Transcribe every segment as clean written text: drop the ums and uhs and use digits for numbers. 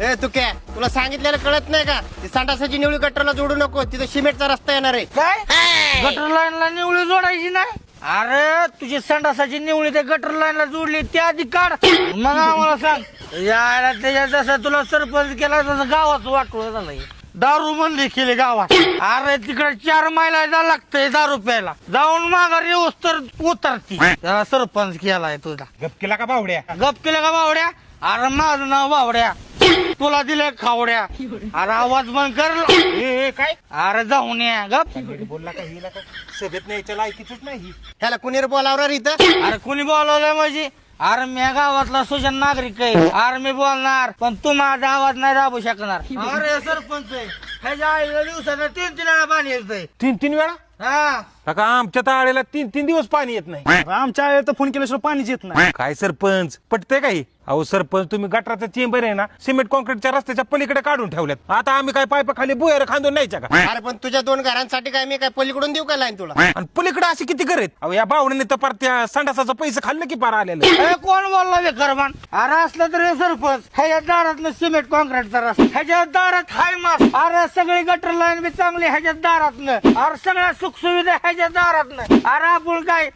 ए तू काय तुला सांगितलेलं कळत नाही का? ती संडासाची निवळी गटरला जोडू नको, तिथं सिमेंटचा रस्ता येणार आहे. काय गटर लाईनला निवळी जोडायची नाही? अरे तुझी संडासाची निवळी त्या गटर लाईनला जोडली त्या आधी काढ, मग आम्हाला सांग. यायला त्याच्या जसं तुला सरपंच केला तसं गावाचं वाटलं झालंय. दारू बंदी केली गावात. अरे तिकडे 4 मैला जायला लागतंय दारू प्यायला. जाऊन माघार येऊस तर उतरती. त्याला सरपंच केलाय तुझा. गप केला का बावड्या? गप केलं का बावड्या? अरे माझं नाव बावड्या, तुला दिले खावड्या. अरे आवाज बंद कर. ए काय अरे जाऊन या गप. बोलला का हिला का सभेत न्यायच्या लायकीच नाही. ह्याला कुणी बोलावणार इथं? अरे कुणी बोलवलंय म्हणजे? अरे मी गावातला सुजन नागरिक आहे. अरे मी बोलणार, पण तू माझा आवाज नाही दाबू शकणार. अरे सरपंच आहे, ह्याच्या आईला दिवसाला 3 वेळा पाणी येतंय. 3 वेळा? हा का आमच्या ताळेला 3 दिवस पाणी येत नाही. आमच्या आईला तर फोन केल्याशिवाय पाणीच येत नाही. काय सरपंच पटतंय काही? अहो सरपंच तुम्ही गटराचं चेंबर आहे ना सिमेंट कॉन्क्रीटच्या रस्त्याच्या पलीकडे काढून ठेवल्यात. आता आम्ही काय पाईप खाली बुयर खांदून न्यायच्या का? अरे पण तुझ्या 2 घरांसाठी काय मी काय पलीकडून देऊ का लाईन तुला? आणि पलीकडे अशी किती घर आहेत? अहो या बावड्याने तर पार त्या संडासाचं पैसे खाल्लं की पार आलेलं. अरे कोण बोलला बेकरमान? अरे असलं तर हे सरपंच. ह्याच्या दारात सिमेंट कॉन्क्रीटचा रस्ता, ह्याच्या दारात हाय मास. अरे सगळी गटर लाईन बी चांगली ह्याच्या दारातनं. अरे सगळ्या सुखसुविधा ह्याच्या दारातनं. अरे आपण काय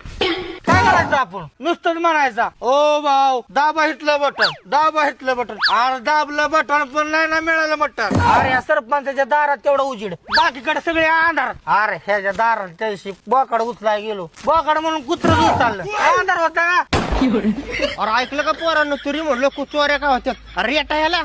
करायचं? आपण नुसतंच म्हणायचा ओ भाऊ दाबा हिटलं बटन, दाबा हिटलं बटन. अरे दाबलं बटन पण नाही ना मिळालं बटन. अरे या सरपंचाच्या दारात तेवढं उजीड, बाकीकडे सगळे अंधार. अरे ह्याच्या दारात त्याशी बोकड उचलाय गेलो, बोकड म्हणून कुत्र उचललं. अंधार होता का? अरे ऐकलं का पोरांनो? तरी म्हणलं कुचवाऱ्या का होत्यात? अरे येटा ह्याला